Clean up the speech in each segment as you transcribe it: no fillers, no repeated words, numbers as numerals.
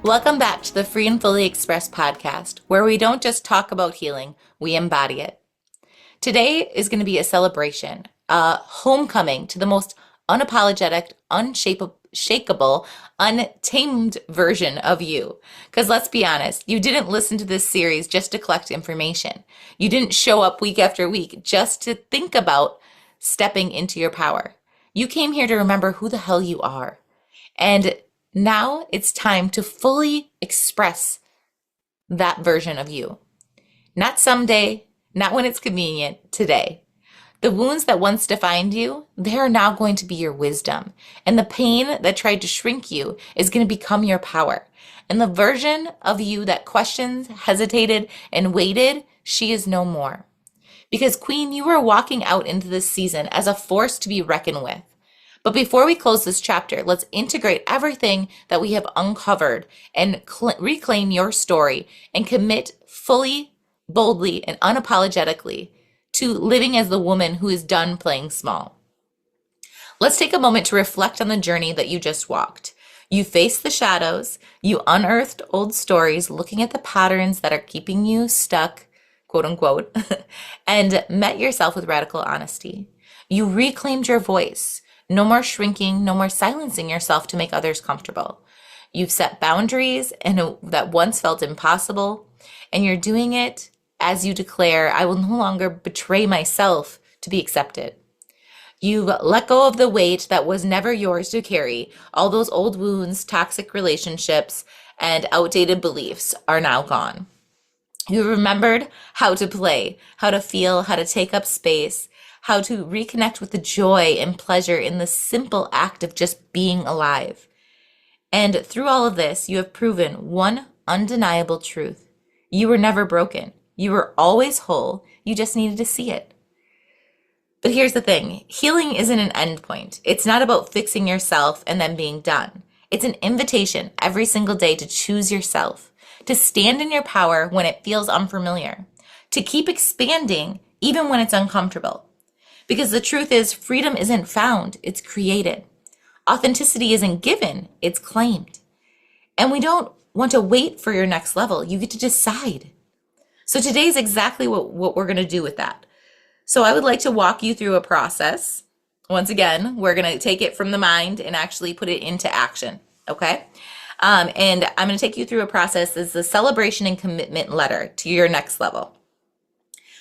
Welcome back to the Free and Fully Expressed podcast, where we don't just talk about healing, we embody it. Today is going to be a celebration, a homecoming to the most unapologetic, unshakable, untamed version of you. Because let's be honest, you didn't listen to this series just to collect information. You didn't show up week after week just to think about stepping into your power. You came here to remember who the hell you are. And now it's time to fully express that version of you. Not someday, not when it's convenient, today. The wounds that once defined you, they are now going to be your wisdom. And the pain that tried to shrink you is going to become your power. And the version of you that questioned, hesitated, and waited, she is no more. Because Queen, you are walking out into this season as a force to be reckoned with. But before we close this chapter, let's integrate everything that we have uncovered and reclaim your story and commit fully, boldly, and unapologetically to living as the woman who is done playing small. Let's take a moment to reflect on the journey that you just walked. You faced the shadows, you unearthed old stories, looking at the patterns that are keeping you stuck, quote unquote, and met yourself with radical honesty. You reclaimed your voice. No more shrinking, no more silencing yourself to make others comfortable. You've set boundaries that once felt impossible, and you're doing it as you declare, I will no longer betray myself to be accepted. You've let go of the weight that was never yours to carry. All those old wounds, toxic relationships, and outdated beliefs are now gone. You remembered how to play, how to feel, how to take up space, how to reconnect with the joy and pleasure in the simple act of just being alive. And through all of this, you have proven one undeniable truth. You were never broken. You were always whole. You just needed to see it. But here's the thing. Healing isn't an endpoint. It's not about fixing yourself and then being done. It's an invitation every single day to choose yourself, to stand in your power when it feels unfamiliar, to keep expanding even when it's uncomfortable. Because the truth is, freedom isn't found, it's created. Authenticity isn't given, it's claimed. And we don't want to wait for your next level. You get to decide. So today is exactly what we're going to do with that. So I would like to walk you through a process. Once again, we're going to take it from the mind and actually put it into action, okay? And I'm going to take you through a process. It's the celebration and commitment letter to your next level.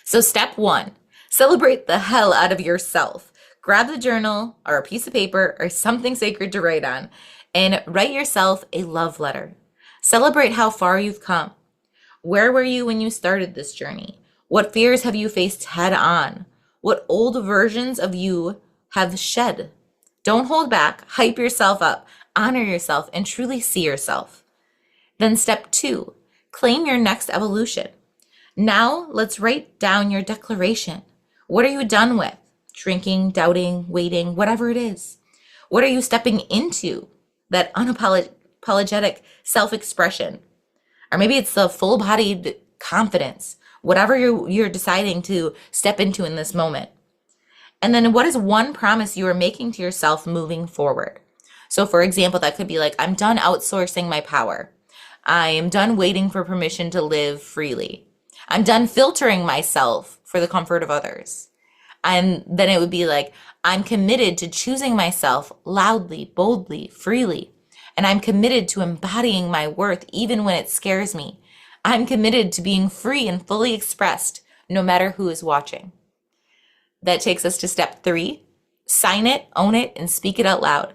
So step 1. Celebrate the hell out of yourself. Grab the journal or a piece of paper or something sacred to write on and write yourself a love letter. Celebrate how far you've come. Where were you when you started this journey? What fears have you faced head on? What old versions of you have shed? Don't hold back. Hype yourself up. Honor yourself and truly see yourself. Then step 2, claim your next evolution. Now let's write down your declaration. What are you done with? Shrinking, doubting, waiting, whatever it is. What are you stepping into? That unapologetic self-expression. Or maybe it's the full-bodied confidence. Whatever you're deciding to step into in this moment. And then what is one promise you are making to yourself moving forward? So for example, that could be like, I'm done outsourcing my power. I am done waiting for permission to live freely. I'm done filtering myself for the comfort of others. And then it would be like, I'm committed to choosing myself loudly, boldly, freely. And I'm committed to embodying my worth even when it scares me. I'm committed to being free and fully expressed, no matter who is watching. That takes us to step 3. Sign it, own it, and speak it out loud.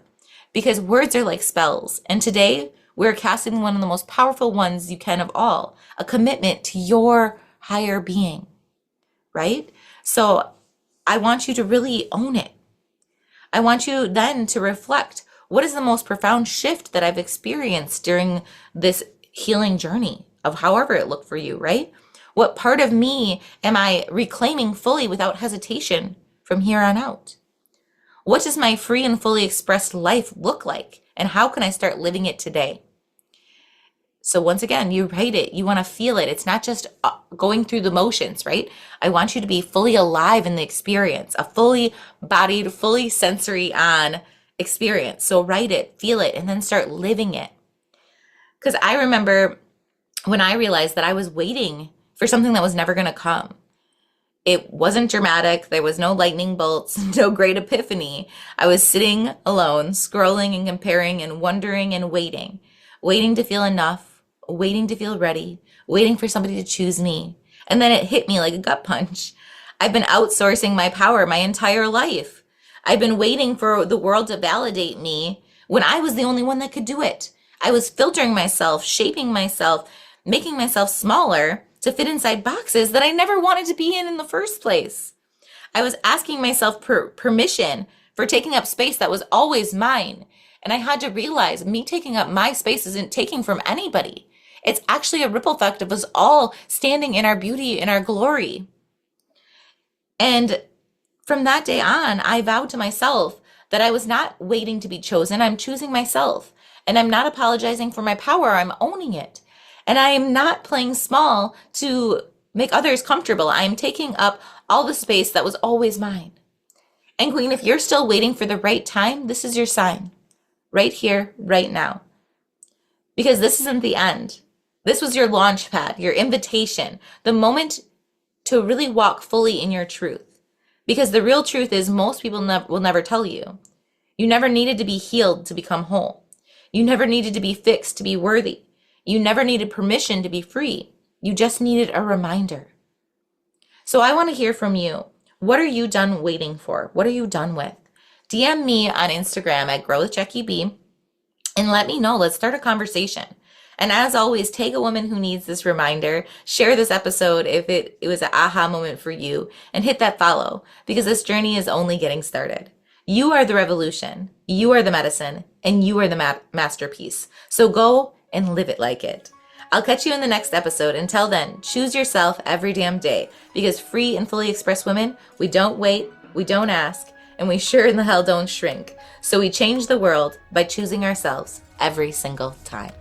Because words are like spells. And today, we're casting one of the most powerful ones you can of all, a commitment to your higher being, right? So I want you to really own it. I want you then to reflect, what is the most profound shift that I've experienced during this healing journey of however it looked for you, right? What part of me am I reclaiming fully without hesitation from here on out? What does my free and fully expressed life look like? And how can I start living it today? So once again, you write it, you want to feel it. It's not just going through the motions, right? I want you to be fully alive in the experience, a fully bodied, fully sensory on experience. So write it, feel it, and then start living it. Because I remember when I realized that I was waiting for something that was never going to come. It wasn't dramatic. There was no lightning bolts, no great epiphany. I was sitting alone, scrolling and comparing and wondering and waiting, waiting to feel enough, waiting to feel ready, waiting for somebody to choose me. And then it hit me like a gut punch. I've been outsourcing my power my entire life. I've been waiting for the world to validate me when I was the only one that could do it. I was filtering myself, shaping myself, making myself smaller to fit inside boxes that I never wanted to be in the first place. I was asking myself permission for taking up space that was always mine. And I had to realize me taking up my space isn't taking from anybody. It's actually a ripple effect of us all standing in our beauty, in our glory. And from that day on, I vowed to myself that I was not waiting to be chosen. I'm choosing myself. And I'm not apologizing for my power. I'm owning it. And I am not playing small to make others comfortable. I am taking up all the space that was always mine. And Queen, if you're still waiting for the right time, this is your sign. Right here, right now. Because this isn't the end. This was your launch pad, your invitation, the moment to really walk fully in your truth. Because the real truth is most people will never tell you. You never needed to be healed to become whole. You never needed to be fixed to be worthy. You never needed permission to be free. You just needed a reminder. So I want to hear from you. What are you done waiting for? What are you done with? DM me on Instagram at growwithJackieB and let me know. Let's start a conversation. And as always, take a woman who needs this reminder. Share this episode if it was an aha moment for you, and hit that follow, because this journey is only getting started. You are the revolution. You are the medicine, and you are the masterpiece. So go and live it like it. I'll catch you in the next episode. Until then, choose yourself every damn day, because free and fully expressed women, we don't wait, we don't ask, and we sure in the hell don't shrink. So we change the world by choosing ourselves every single time.